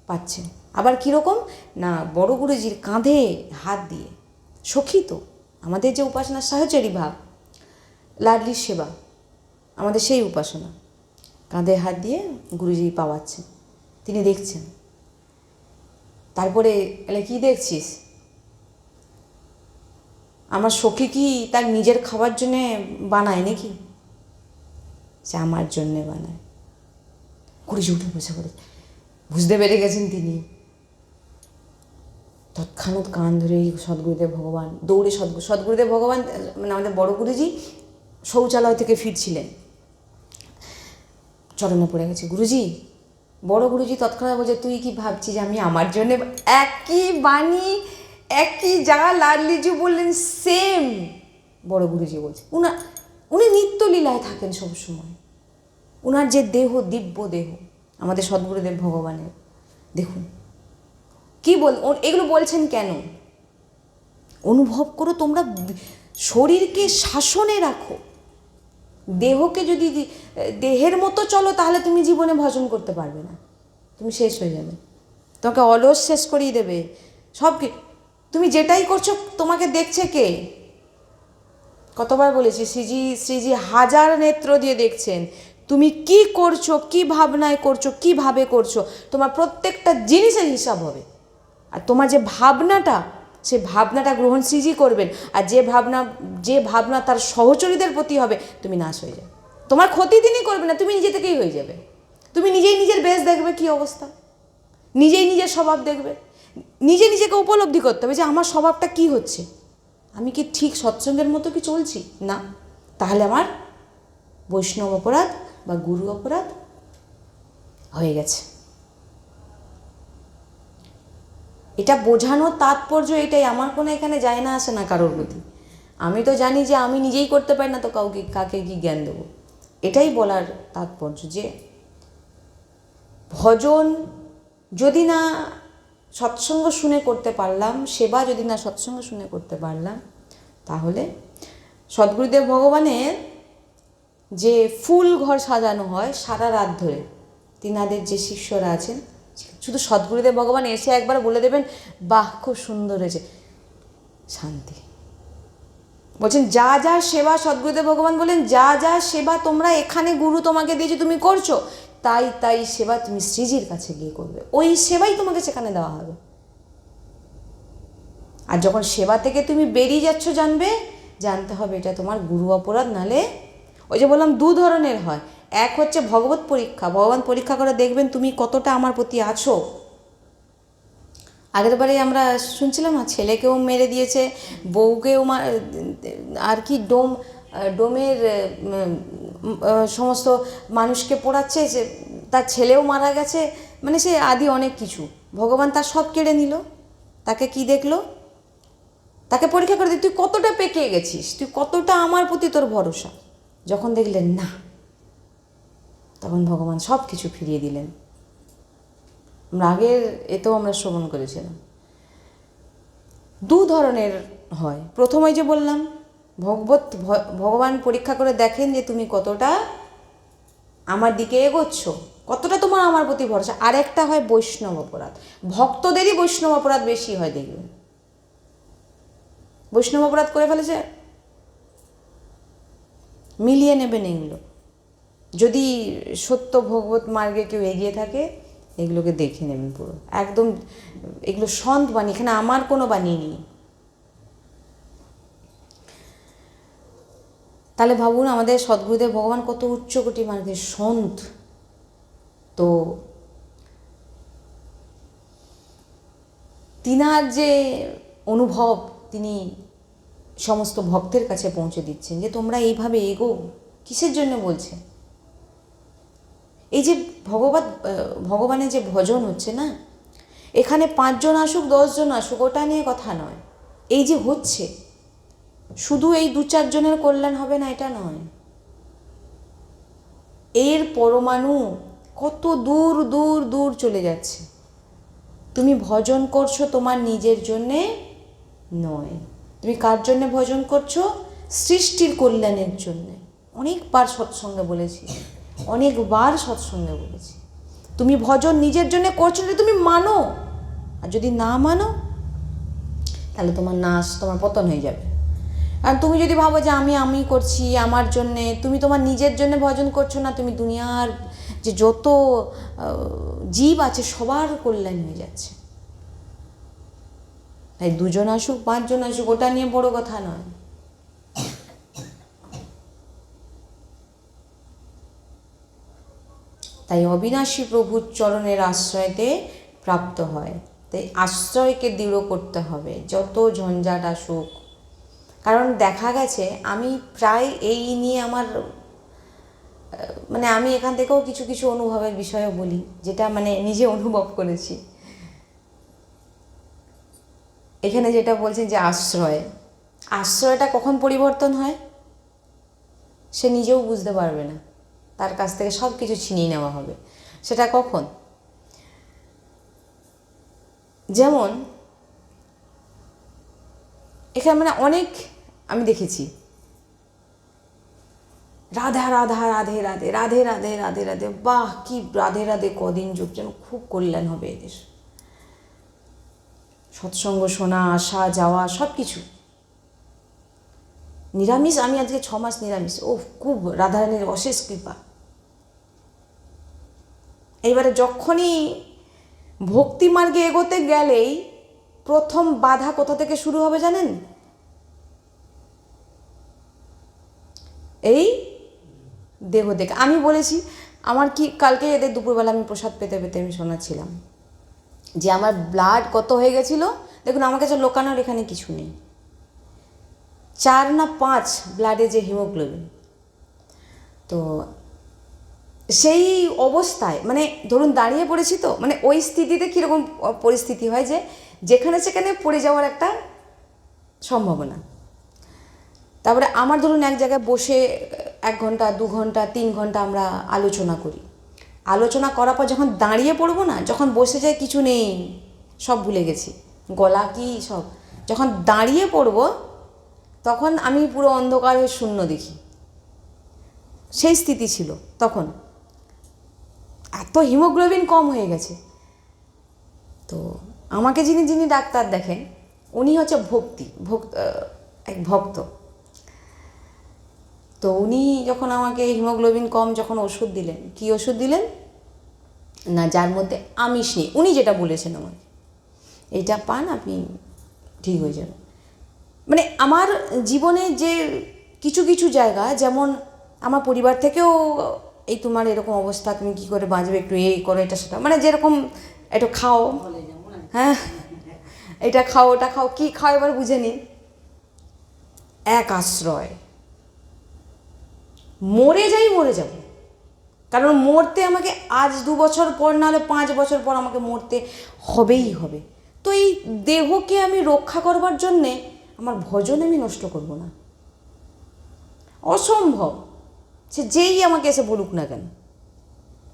পাচ্ছেন। আবার কীরকম না, বড় গুরুজির কাঁধে হাত দিয়ে, সখী তো আমাদের যে উপাসনার সাহচরী ভাব, লাডলির সেবা, আমাদের সেই উপাসনা, কাঁধে হাত দিয়ে গুরুজি পাওয়াচ্ছেন, তিনি দেখছেন। তারপরে এলে কী দেখছিস, আমার সখী কি তার নিজের খাবার জন্যে বানায় নাকি? সে আমার জন্যে বানায়। গুরুজি উঠে বসে পড়ে, বুঝতে পেরে গেছেন তিনি। তৎক্ষণাৎ কান ধরে সদ্গুরুদেব ভগবান দৌড়ে সদ্গুরুদেব ভগবান মানে আমাদের বড় গুরুজি শৌচালয় থেকে ফিরছিলেন, চরণে পড়ে গেছে। গুরুজি, বড় গুরুজি তৎক্ষণাৎ বলছে, তুই কি ভাবছিস আমি আমার জন্যে? একই বাণী, একই যা লাডলিজি বললেন সেম বড় গুরুজি বলছে। উনি নিত্যলীলায় থাকেন সবসময়। উনার যে দেহ, দিব্য দেহ আমাদের সদ্গুরুদেব ভগবানের, দেখুন কি এগুলো বলছেন কেন? অনুভব করো, তোমরা শরীরকে শাসনে রাখো। দেহকে যদি দেহের মতো চলো তাহলে তুমি জীবনে ভজন করতে পারবে না, তুমি শেষ হয়ে যাবে, তোমাকে অলস শেষ করিয়ে দেবে সব। তুমি যেটাই করছো তোমাকে দেখছে কে? কতবার বলেছি, শ্রীজি হাজার নেত্র দিয়ে দেখছেন তুমি কি করছো, কি ভাবনায় করছো, কিভাবে করছো। তোমার প্রত্যেকটা জিনিসের হিসাব হবে। আর তোমার যে ভাবনাটা, সে ভাবনাটা গ্রহণ শ্রীজি করবেন। আর যে ভাবনা তার সহচরীদের প্রতি হবে, তুমি নাশ হয়ে যাবে। তোমার ক্ষতি তিনি করবে না, তুমি নিজে থেকেই হয়ে যাবে। তুমি নিজেই নিজের বেশ দেখবে কি অবস্থা, নিজেই নিজের স্বভাব দেখবে, নিজেকে উপলব্ধি করতে হবে যে আমার স্বভাবটা কি হচ্ছে, আমি কি ঠিক সৎসঙ্গের মতো কি চলছি না, তাহলে আমার বৈষ্ণব অপরাধ বা গুরু অপরাধ হয়ে গেছে। এটা বোঝানোর তাৎপর্য এটাই, আমার কোনো এখানে যায় না আসে না কারোর প্রতি। আমি তো জানি যে আমি নিজেই করতে পারি না, তো কাকে কি জ্ঞান দেবো। এটাই বলার তাৎপর্য যে ভজন যদি না সৎসঙ্গ শুনে করতে পারলাম, সেবা যদি না সৎসঙ্গ শুনে করতে পারলাম, তাহলে সদ্গুরুদেব ভগবানের যে ফুল ঘর সাজানো হয় সারা রাত ধরে, তিনাদের যে শিষ্যরা আছেন, শুধু সদ্গুরুদেব ভগবান এসে একবার বলে দেবেন, বাহ খুব সুন্দর হয়েছে, শান্তি। বলছেন যা যা সেবা, সদ্গুরুদেব ভগবান বলেন যা যা সেবা তোমরা এখানে গুরু তোমাকে দিয়েছে তুমি করছো, তাই সেবা তুমি শ্রীজির কাছে গিয়ে করবে, ওই সেবাই তোমাকে সেখানে দেওয়া হবে। আর যখন সেবা থেকে তুমি বেরিয়ে যাচ্ছ, জানতে হবে এটা তোমার গুরু অপরাধ। নালে ওই যে বললাম দু ধরনের হয়, এক হচ্ছে ভগবত পরীক্ষা, ভগবান পরীক্ষা করে দেখবেন তুমি কতটা আমার প্রতি আছো। আগের বারে আমরা শুনছিলাম না, ছেলেকেও মেরে দিয়েছে, বউকেও আর কি ডোমের সমস্ত মানুষকে পোড়াচ্ছে, সে তার ছেলেও মারা গেছে, মানে সে আদি অনেক কিছু। ভগবান তার সব কেড়ে নিল। তাকে কি দেখলো? তাকে পরীক্ষা করে তুই কতটা পেকে গেছিস, তুই কতটা আমার প্রতি তোর ভরসা। যখন দেখলেন না, তখন ভগবান সব কিছু ফিরিয়ে দিলেন। আমরা আগের এতেও আমরা শ্রবণ করেছিলাম। দু ধরনের হয়। প্রথমে যে বললাম ভগবান পরীক্ষা করে দেখেন যে তুমি কতটা আমার দিকে এগোচ্ছ, কতটা তোমার আমার প্রতি ভরসা। আর একটা হয় বৈষ্ণব অপরাধ। ভক্তদেরই বৈষ্ণব অপরাধ বেশি হয়, দেখবেন বৈষ্ণব অপরাধ করে ফেলেছে, মিলিয়ে নেবেন এগুলো। যদি সত্য ভগবত মার্গে কেউ এগিয়ে থাকে, এগুলোকে দেখে নেবেন পুরো একদম। এগুলো সন্ত বাণী, এখানে আমার কোনো বাণী নেই। তাহলে ভাবুন আমাদের সদ্গুরুদেব ভগবান কত উচ্চকোটি মার্গের সন্ত। তো তিনার যে অনুভব তিনি সমস্ত ভক্তের কাছে পৌঁছে দিচ্ছেন যে তোমরা এইভাবে এগো, কিসের জন্য বলছে? এই যে ভগবানের যে ভজন হচ্ছে না, এখানে 5 জন আসুক 10 জন আসুক ওটা নিয়ে কথা নয়। এই যে হচ্ছে, শুধু এই 2-4 জনের কল্যাণ হবে না এটা নয়, এর পরমাণু কত দূর দূর দূর চলে যাচ্ছে। তুমি ভজন করছো তোমার নিজের জন্যে নয়, তুমি কার জন্যে ভজন করছো? সৃষ্টির কল্যাণের জন্যে। অনেকবার সৎসঙ্গে বলেছি, অনেকবার সৎসঙ্গে বলেছি, তুমি ভজন নিজের জন্য করছো না, তুমি মানো। আর যদি না মানো তাহলে তোমার নাশ, তোমার পতন হয়ে যাবে। আর তুমি যদি ভাবো যে আমি করছি আমার জন্যে, তুমি তোমার নিজের জন্য ভজন করছো না, তুমি দুনিয়ার যে যত জীব আছে সবার কল্যাণ হয়ে যাচ্ছে। তাই 2 জন আসুক 5 জন আসুক ওটা নিয়ে বড় কথা নয়। তাই অবিনাশী প্রভুর চরণের আশ্রয়তে প্রাপ্ত হয়। তাই আশ্রয়কে দৃঢ় করতে হবে যত ঝঞ্ঝাট আসুক। কারণ দেখা গেছে আমি প্রায় এই নিয়ে আমার আমি এখান থেকেও কিছু কিছু অনুভবের বিষয়ও বলি, যেটা নিজে অনুভব করেছি। এখানে যেটা বলছেন যে আশ্রয়টা কখন পরিবর্তন হয় সে নিজেও বুঝতে পারবে না, তার কাছ থেকে সব কিছু ছিনিয়ে নেওয়া হবে। সেটা কখন? যেমন এখানে অনেক আমি দেখেছি রাধা রাধা রাধে রাধে রাধে রাধে রাধে রাধে, বাহ কি রাধে রাধে কদিন যুগ, যেন খুব কল্যাণ হবে এদের। সৎসঙ্গ শোনা, আসা যাওয়া সব কিছু। নিরামিষ, আমি আজকে 6 মাস নিরামিষ, ও খুব রাধারানীর অশেষ কৃপা। এইবারে যখনই ভক্তি মার্গে এগোতে গেলেই প্রথম বাধা কোথা থেকে শুরু হবে জানেন? এই দেহ দেখে। আমি বলেছি আমার কি কালকে এদের দুপুরবেলা আমি প্রসাদ পেতে পেতে আমি শোনাচ্ছিলাম যে আমার ব্লাড কত হয়ে গেছিলো। দেখুন আমার কাছে লোকানোর এখানে কিছু নেই, 4 না 5 ব্লাডে যে হিমোগ্লোবিন। তো সেই অবস্থায় ধরুন দাঁড়িয়ে পড়েছি, তো ওই স্থিতিতে কীরকম পরিস্থিতি হয় যে যেখানে সেখানে পড়ে যাওয়ার একটা সম্ভাবনা। তারপরে আমার ধরুন এক জায়গায় বসে 1 ঘন্টা 2 ঘন্টা 3 ঘন্টা আমরা আলোচনা করি, আলোচনা করার পর যখন দাঁড়িয়ে পড়বো না, যখন বসে যাই কিছু নেই, সব ভুলে গেছি, গলা কি সব, যখন দাঁড়িয়ে পড়বো তখন আমি পুরো অন্ধকার হয়ে শূন্য দেখি। সেই স্থিতি ছিল তখন, এত হিমোগ্লোবিন কম হয়ে গেছে। তো আমাকে যিনি ডাক্তার দেখেন উনি হচ্ছে এক ভক্ত। তো উনি যখন আমাকে হিমোগ্লোবিন কম যখন ওষুধ দিলেন, কি ওষুধ দিলেন না, যার মধ্যে আমিষ নেই, উনি যেটা বলেছেন আমাকে, এইটা পান আপনি ঠিক হয়ে যাবে। আমার জীবনে যে কিছু কিছু জায়গা, যেমন আমার পরিবার থেকেও এই তোমার এরকম অবস্থা, তুমি কী করে বাঁচবে, একটু এই করো এটা সেটা, যেরকম একটু খাও, হ্যাঁ এটা খাও ওটা খাও, কী খাও এবার বুঝে নিন। এক আশ্রয়, মরে যাব, কারণ মরতে আমাকে আজ 2 বছর পর না হলে 5 বছর পর আমাকে মরতে হবেই হবে। তো এই দেহকে আমি রক্ষা করবার জন্যে আমার ভজন আমি নষ্ট করব না, অসম্ভব। সে যেই আমাকে এসে বলুক না কেন,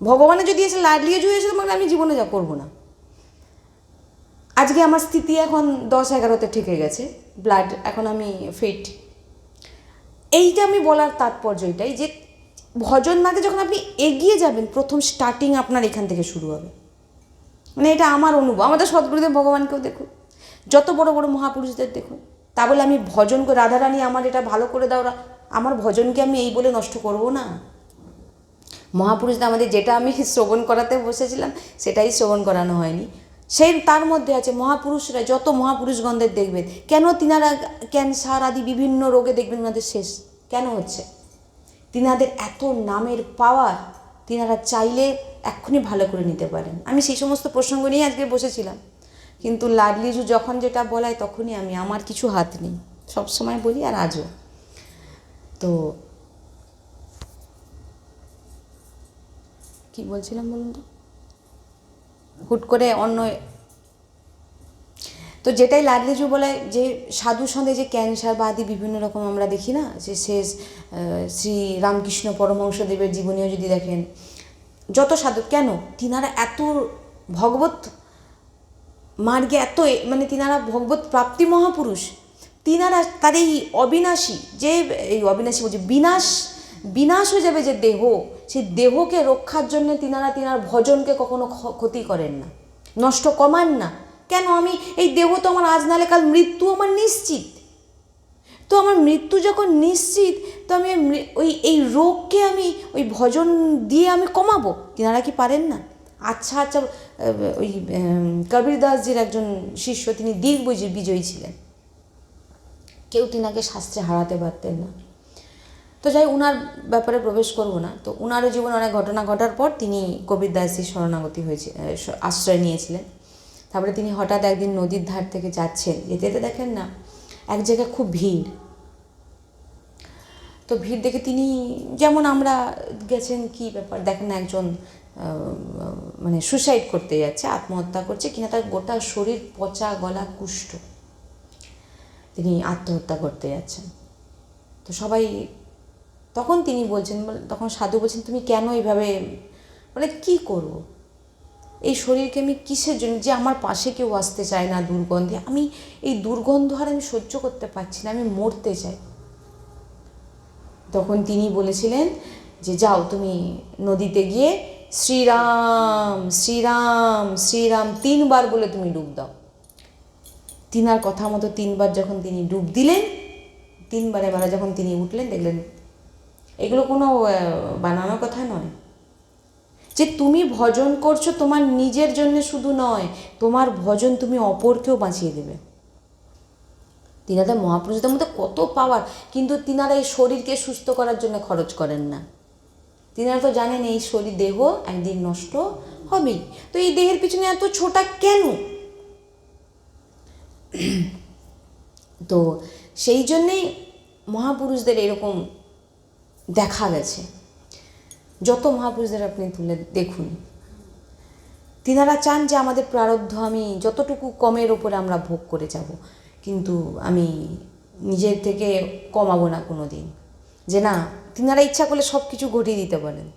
ভগবানের যদি এসে লাডলিয়ে জুয়ে এসে আমি জীবনে যা করবো না। আজকে আমার স্থিতি এখন 10-11তে ঠেকে গেছে, ব্লাড এখন আমি ফিট। এইটা আমি বলার তাৎপর্য এটাই যে ভজন মার্গে যখন আপনি এগিয়ে যাবেন, প্রথম স্টার্টিং আপনার এখান থেকে শুরু হবে। এটা আমার অনুভব। আমাদের সদ্গুরুদেব ভগবানকেও দেখুন, যত বড় বড় মহাপুরুষদের দেখুন, তা বলে আমি ভজন করে রাধারানী আমার এটা ভালো করে দাও, আমার ভজনকে আমি এই বলে নষ্ট করব না। মহাপুরুষদের আমাদের যেটা আমি শ্রবণ করাতে বসেছিলাম সেটাই শ্রবণ করানো হয়নি। সেই তার মধ্যে আছে মহাপুরুষরা, যত মহাপুরুষগণদের দেখবেন, কেন তিনারা ক্যান্সার আদি বিভিন্ন রোগে দেখবেন ওনাদের শেষ কেন হচ্ছে? তিনাদের এত নামের পাওয়ার, তিনারা চাইলে এক্ষুনি ভালো করে নিতে পারেন। আমি সেই সমস্ত প্রসঙ্গ নিয়ে আজকে বসেছিলাম, কিন্তু লাডলিজু যখন যেটা বলায় তখনই আমার কিছু হাত নেই, সবসময় বলি আর আজও। তো কি বলছিলাম বলুন তো, হুট করে অন্য, তো যেটাই লাডলিজু বলে যে সাধু সঙ্গে যে ক্যান্সার বা আদি বিভিন্ন রকম আমরা দেখি না, যে শেষ শ্রী রামকৃষ্ণ পরমহংসদেবের জীবনীও যদি দেখেন, যত সাধক, কেন তিনারা এত ভগবত মার্গে এত মানে তিনারা ভগবত প্রাপ্তি মহাপুরুষ, তিনারা তার এই অবিনাশী যে এই অবিনাশী বলছে বিনাশ হয়ে যাবে যে দেহ, সেই দেহকে রক্ষার জন্য তিনার ভজনকে কখনো ক্ষতি করেন না, নষ্ট কমান না। কেন, আমি এই দেহ তো আমার আজ নালে কাল মৃত্যু আমার নিশ্চিত, তো আমার মৃত্যু যখন নিশ্চিত, তো আমি এই রোগকে আমি ওই ভজন দিয়ে আমি কমাবো। তিনারা কি পারেন না? আচ্ছা ওই কবীর দাসজির একজন শিষ্য, তিনি বিজয়ী ছিলেন, কেউ তিনাকে শাস্ত্রে হারাতে পারতেন না। তো যাই, উনার ব্যাপারে প্রবেশ করব না। তো উনারও জীবনে অনেক ঘটনা ঘটার পর তিনি কবীর দাসজির শরণাগতি হয়েছে, আশ্রয় নিয়েছিলেন। তারপরে তিনি হঠাৎ একদিন নদীর ধার থেকে যাচ্ছেন, যেতে যেতে দেখেন না এক জায়গায় খুব ভিড়। তো ভিড় দেখে তিনি, যেমন আমরা গেছেন কি ব্যাপার দেখেন না, একজন মানে সুসাইড করতে যাচ্ছে, আত্মহত্যা করছে কিনা, তার গোটা শরীর পচা গলা কুষ্ঠ, তিনি আত্মহত্যা করতে যাচ্ছেন। তো সবাই, তখন তিনি বলছেন, তখন সাধু বলছেন, তুমি কেন এইভাবে, মানে কি করব এই শরীরকে আমি কিসের জন্য, যে আমার পাশে কেউ আসতে চায় না দুর্গন্ধে, আমি এই দুর্গন্ধ আর আমি সহ্য করতে পারছি না, আমি মরতে চাই। তখন তিনি বলেছিলেন যে যাও তুমি নদীতে গিয়ে শ্রীরাম শ্রীরাম শ্রীরাম 3 বার বলে তুমি ডুব দাও। তিনার কথা মতো 3 বার যখন তিনি ডুব দিলেন, 3 বারে যখন তিনি উঠলেন, দেখলেন এগুলো কোনো বানানো কথা নয়, যে তুমি ভজন করছো তোমার নিজের জন্য শুধু নয়, তোমার ভজন তুমি অপরকেও বাঁচিয়ে দেবে। তিনাদের মহাপুরুষদের মধ্যে কত পাওয়ার, কিন্তু তিনারা এই শরীরকে সুস্থ করার জন্য খরচ করেন না। তিনারা তো জানেন এই শরীর দেহ একদিন নষ্ট হবেই, তো এই দেহের পিছনে এত ছোটা কেন? তো সেই জন্যেই মহাপুরুষদের এরকম দেখা গেছে। যত মহাপুরুষদের আপনি তুলে দেখুন, তিনারা চান যে আমাদের প্রারব্ধ আমি যতটুকু কমের ওপরে আমরা ভোগ করে যাব, কিন্তু আমি নিজের থেকে কমাবো না কোনো দিন। যে না, তিনারা ইচ্ছা করলে সব কিছু ঘটিয়ে দিতে পারেন।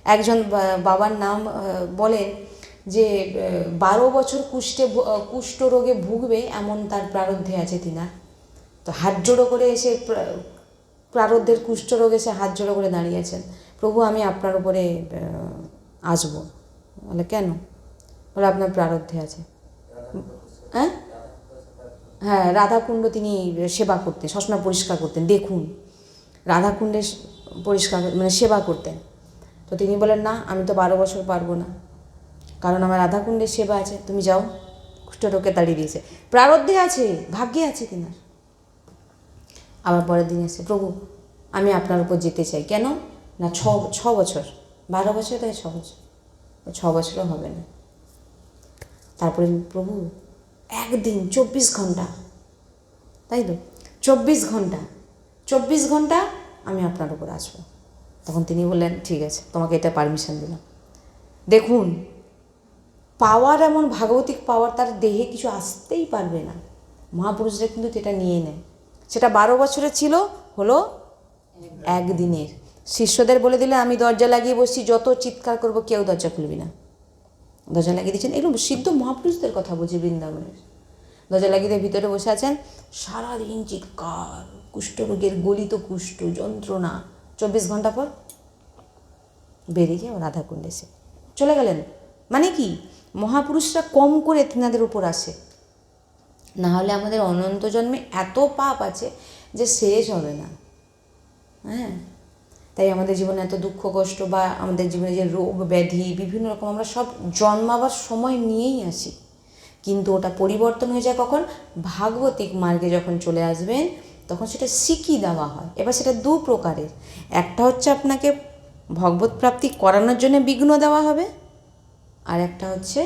একজন বাবার নাম বলেন যে 12 বছর কুষ্ঠ রোগে ভুগবে এমন তার প্রারব্ধে আছে তিনার। তো হাত জোড়ো করে এসে প্রারব্ধের কুষ্ঠ রোগে এসে হাত জোড়ো করে দাঁড়িয়েছেন, প্রভু আমি আপনার উপরে আসবো। বলে কেন? বলে আপনার প্রারব্ধে আছে। হ্যাঁ, রাধাকুণ্ড তিনি সেবা করতেন, সবসময় পরিষ্কার করতেন। দেখুন, রাধাকুণ্ডে পরিষ্কার মানে সেবা করতেন। তো তিনি বলেন না, আমি তো 12 বছর পারবো না, কারণ আমার রাধাকুণ্ডের সেবা আছে। তুমি যাও। কুষ্ঠরোগকে তাড়িয়ে দিয়েছে, প্রারব্ধে আছে, ভাগ্যে আছে তিনার। আবার পরের দিন এসে, প্রভু আমি আপনার উপর যেতে চাই। কেন? না 6 বছর, 12 বছর তাই 6 বছর, 6 বছরও হবে না। তারপরে প্রভু একদিন 24 ঘন্টা, তাই তো 24 ঘন্টা আমি আপনার উপর আসবো। তখন তিনি বললেন ঠিক আছে, তোমাকে এটা পারমিশন দিলাম। দেখুন, পাওয়ার এমন ভাগবতিক পাওয়ার, তার দেহে কিছু আসতেই পারবে না। মহাপুরুষরা কিন্তু এটা নিয়ে নেয়। সেটা 12 বছরের ছিল, হলো একদিনের। শিষ্যদের বলে দিলে আমি দরজা লাগিয়ে বসছি, যত চিৎকার করব কেউ দরজা খুলবি না। দরজা লাগিয়ে দিয়েছেন, এরকম সিদ্ধ মহাপুরুষদের কথা বলছি, বৃন্দাবনের। দরজা লাগিয়ে দিয়ে ভিতরে বসে আছেন, সারাদিন চিৎকার, কুষ্ঠরোগের গলিত কুষ্ঠ যন্ত্রণা। 24 ঘন্টা পর বেরিয়ে গিয়ে রাধাকুণ্ডে এসে চলে গেলেন। মানে কি, মহাপুরুষরা কম করে তিনাদের উপর আসে, না হলে আমাদের অনন্ত জন্মে এত পাপ আছে যে শেষ হবে না। হ্যাঁ, তাই আমাদের জীবনে এত দুঃখ কষ্ট, বা আমাদের জীবনে যে রোগ ব্যাধি বিভিন্ন রকম, আমরা সব জন্মাবার সময় নিয়েই আসি, কিন্তু ওটা পরিবর্তন হয়ে যায় কখন? ভাগবতিক মার্গে যখন চলে আসবেন, তখন সেটা শিখিয়ে দেওয়া হয়। এবার সেটা 2 প্রকারের। একটা হচ্ছে আপনাকে ভগবত প্রাপ্তি করানোর জন্য বিঘ্ন দেওয়া হবে, আর একটা হচ্ছে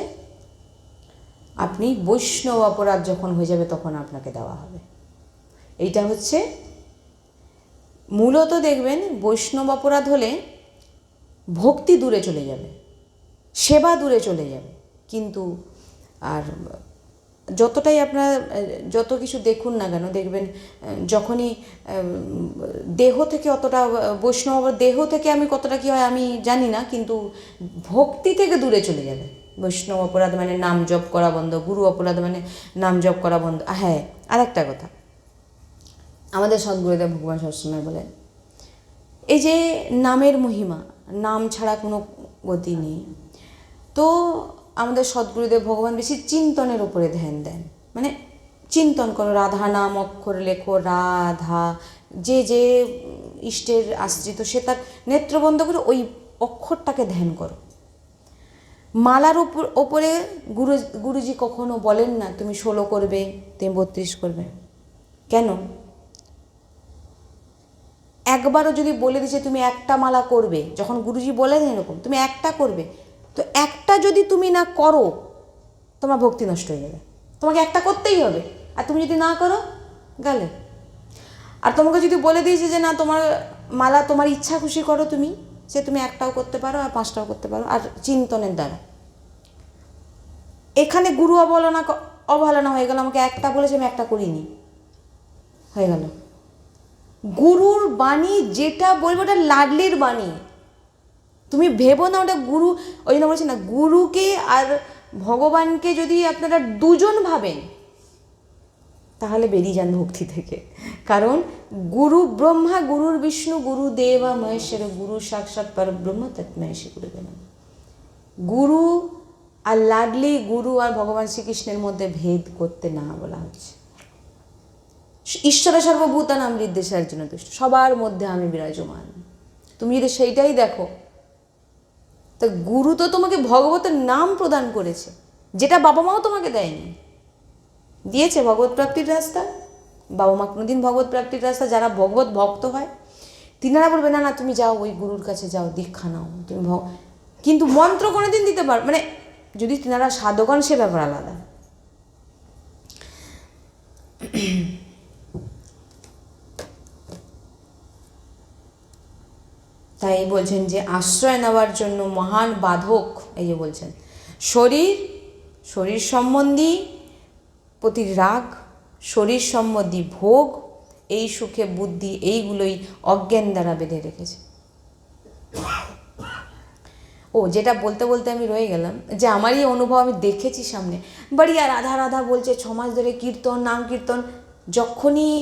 আপনি বৈষ্ণব অপরাধ যখন হয়ে যাবে তখন আপনাকে দেওয়া হবে। এইটা হচ্ছে মূলত দেখবেন, বৈষ্ণব অপরাধ হলে ভক্তি দূরে চলে যাবে, সেবা দূরে চলে যাবে, কিন্তু আর যতটাই আপনার যত কিছু দেখুন না কেন, দেখবেন যখনই দেহ থেকে অতটা বৈষ্ণব, দেহ থেকে আমি কতটা কী হয় আমি জানি না, কিন্তু ভক্তি থেকে দূরে চলে যাবে। বৈষ্ণব অপরাধ মানে নাম জপ করা বন্ধ, গুরু অপরাধ মানে নাম জপ করা বন্ধ। হ্যাঁ, আরেকটা কথা, আমাদের সদ্গুরুদেব ভগবান সবসময় বলেন, এই যে নামের মহিমা, নাম ছাড়া কোনো গতি নেই। তো আমাদের সদ্গুরুদেব ভগবান বেশি চিন্তনের উপরে ধ্যান দেন, মানে চিন্তন করো, রাধা নাম অক্ষর লেখো, রাধা, যে যে ইষ্টের আশ্রিত সে তার নেত্র বন্ধ করে ওই অক্ষরটাকে ধ্যান করো। মালার ওপরে গুরুজি কখনো বলেন না তুমি 16 করবে, তুমি 32 করবে। কেন? একবারও যদি বলে দিছে তুমি একটা মালা করবে, যখন গুরুজি বলেন এরকম তুমি একটা করবে, তো একটা যদি তুমি না করো তোমার ভক্তি নষ্ট হয়ে যাবে। তোমাকে একটা করতেই হবে, আর তুমি যদি না করো গেলে। আর তোমাকে যদি বলে দিয়েছে যে না তোমার মালা তোমার ইচ্ছা খুশি করো, তুমি সে তুমি একটাও করতে পারো আর 5টাও করতে পারো, আর চিন্তনের দ্বারা। এখানে গুরু অবহেলনা হয়ে গেল, আমাকে একটা বলেছে আমি একটা করিনি, হয়ে গেল। গুরুর বাণী যেটা বলবো ওটা লাডলির বাণী, তুমি ভেবো না ওটা গুরু। ওই জন্য বলছি না, গুরুকে আর ভগবানকে যদি আপনারা দুজন ভাবেন তাহলে বেরিয়ে যান ভক্তি থেকে। কারণ গুরু ব্রহ্মা, গুরুর বিষ্ণু, গুরু দেবা মহেশ্বর, গুরু সাক্ষাৎ পরব্রহ্ম তৎময় শ্রী গুরুবে নমঃ। গুরু আর লাডলি, গুরু আর ভগবান শ্রীকৃষ্ণের মধ্যে ভেদ করতে না বলা হচ্ছে। ঈশ্বর সর্বভূতানাং হৃদ্দেশে অর্জুন তুষ্ট, সবার মধ্যে আমি বিরাজমান। তুমি যদি সেইটাই দেখো, তা গুরু তো তোমাকে ভগবতের নাম প্রদান করেছে, যেটা বাবা মাও তোমাকে দেয়নি। দিয়েছে ভগবত প্রাপ্তির রাস্তা, বাবা মা কোনোদিন ভগবত প্রাপ্তির রাস্তা, যারা ভগবত ভক্ত হয় তিনারা বলবে না না তুমি যাও ওই গুরুর কাছে যাও, দীক্ষা নাও তুমি, কিন্তু মন্ত্র কোনোদিন দিতে পার, মানে যদি তিনারা সাধকন সে ব্যাপার আলাদা। তাই বলছেন যে আশ্রয় নেওয়ার জন্য মহান বাধক, এই যে বলছেন শরীর সম্বন্ধী প্রতি রাগ, শরীর সম্বন্ধী ভোগ, এই সুখে বুদ্ধি, এইগুলোই অজ্ঞান দ্বারা বেঁধে রেখেছে। ও যেটা বলতে বলতে আমি রয়ে গেলাম, যে আমারই অনুভব, আমি দেখেছি সামনে, বাড়িয়া রাধা রাধা বলছে 6 মাস ধরে কীর্তন, নাম কীর্তন। যখনই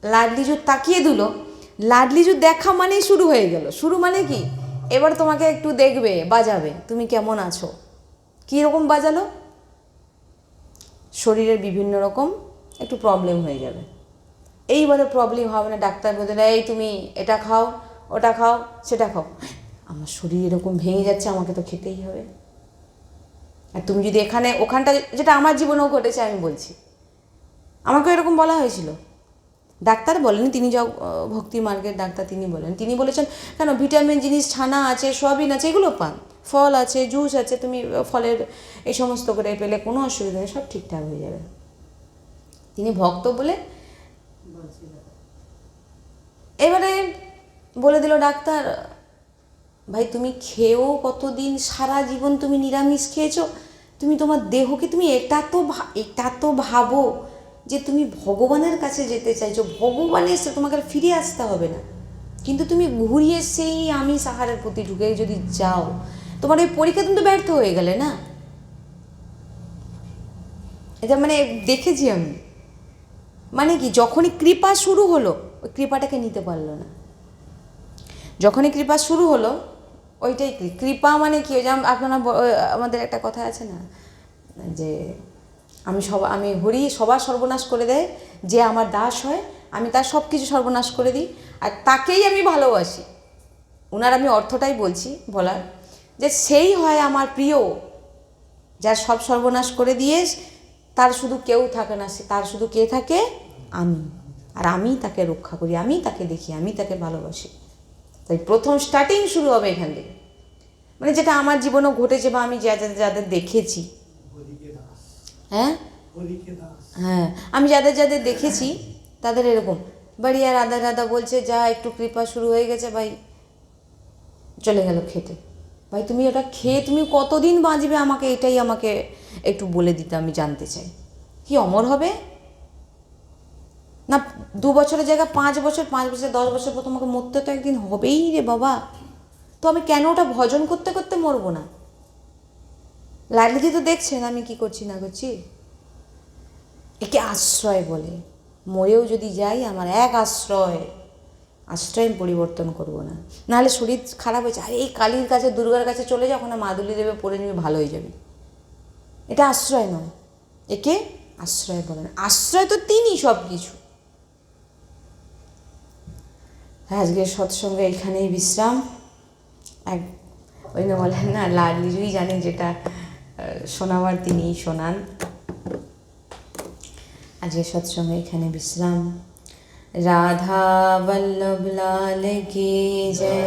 লাডলিজু তাকিয়ে দিল, লাডলিজু দেখা মানেই শুরু হয়ে গেল। শুরু মানে কি, এবার তোমাকে একটু দেখবে, বাজাবে, তুমি কেমন আছো। কীরকম বাজালো, শরীরের বিভিন্ন রকম একটু প্রবলেম হয়ে যাবে। এইবারে প্রবলেম হবে না, ডাক্তার বলতে এই তুমি এটা খাও, ওটা খাও, সেটা খাও। আমার শরীর এরকম ভেঙে যাচ্ছে, আমাকে তো খেতেই হবে। আর তুমি যদি ওখানটা, যেটা আমার জীবনেও ঘটেছে আমি বলছি, আমাকে এরকম বলা হয়েছিল। ডাক্তার বলেন, তিনি যাও ভক্তি মার্গের ডাক্তার, তিনি বলেছেন কেন ভিটামিন জিনিস ছানা আছে, সয়াবিন আছে, এগুলো পান, ফল আছে, জুস আছে, তুমি ফলের এই সমস্ত করে পেলে কোনো অসুবিধা নেই, সব ঠিকঠাক হয়ে যাবে। তিনি ভক্ত বলে এবারে বলে দিল ডাক্তার, ভাই তুমি খেয়েও কতদিন, সারা জীবন তুমি নিরামিষ খেয়েছো, তুমি তোমার দেহকে তুমি এটা তো ভাবো যে তুমি ভগবানের কাছে যেতে চাইছো, ভগবানের সে তোমাকে ফিরে আসতে হবে না, কিন্তু তুমি ঘুরিয়ে সেই আমিষ আহারের প্রতি ঢুকে যদি যাও, তোমার ওই পরীক্ষা তুমি তো ব্যর্থ হয়ে গেলে না। এটা মানে দেখেছি আমি, মানে কি যখনই কৃপা শুরু হলো ওই কৃপাটাকে নিতে পারলো না। যখনই কৃপা শুরু হলো ওইটাই কৃপা মানে কি, ওই যে আপনারা আমাদের একটা কথা আছে না, যে আমি হরি সবার সর্বনাশ করে দেয়, যে আমার দাস হয় আমি তার সব কিছু সর্বনাশ করে দিই, আর তাকেই আমি ভালোবাসি। ওনার আমি অর্থটাই বলছি বলার, যে সেই হয় আমার প্রিয়, যার সব সর্বনাশ করে দিয়ে তার শুধু কেউ থাকে না, তার শুধু কে থাকে, আমি। আর আমি তাকে রক্ষা করি, আমি তাকে দেখি, আমি তাকে ভালোবাসি। তাই প্রথম স্টার্টিং শুরু হবে এখান থেকে, মানে যেটা আমার জীবনেও ঘটেছে বা আমি যাদের দেখেছি, হ্যাঁ হ্যাঁ আমি যাদের দেখেছি তাদের এরকম, বাড়িয়া রাধা রাধা বলছে, যা একটু কৃপা শুরু হয়ে গেছে ভাই, চলে গেল খেতে। ভাই তুমি ওটা খেয়ে তুমি কতদিন বাঁচবে, আমাকে একটু বলে দিতে, আমি জানতে চাই। কি অমর হবে না? 2 বছরের জায়গায় 5 বছর, 5 বছর 10 বছর পর তোমাকে মরতে তো একদিন হবেই রে বাবা। তো আমি কেন ওটা ভজন করতে করতে মরবো না? লালিজি তো দেখছেন আমি কি করছি না করছি। একে আশ্রয় বলে। মরেও যদি যাই আমার এক আশ্রয় আমি পরিবর্তন করব না। নাহলে শরীর খারাপ হয়েছে, আরে এই কালীর কাছে দুর্গার কাছে চলে যাও, ওখানে মাদুলি দেবে, পড়ে নিবে, ভালো হয়ে যাবে। এটা আশ্রয় নয়, একে আশ্রয় বলে না। আশ্রয় তো তিনি সব কিছু। আজকের সৎসঙ্গে এখানেই বিশ্রাম। এক ওই না বলেন না, লালিজুই জানেন যেটা শোনাবার তিনিই শোনান। আজকের সৎসঙ্গে এখানে বিশ্রাম। राधा वल्लभ लाल की जय,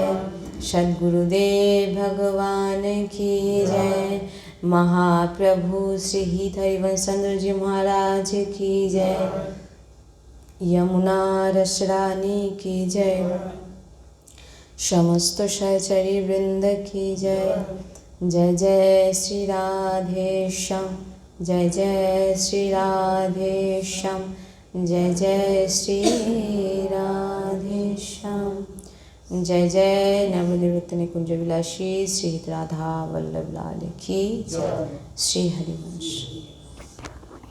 सद्गुरुदेव भगवान की जय, महाप्रभु श्री हरिवंश चंद्र जी महाराज की जय, यमुना रसरानी की जय, समस्त सहचरी वृंद की जय। जय जय श्री राधेश्याम, जय जय श्री राधेश्याम, जय जय श्री राधेश्याम, जय जय नवनिवृत्त निकुंज विलासी श्री राधा वल्लभ लाल की जय। श्री हरिवंश।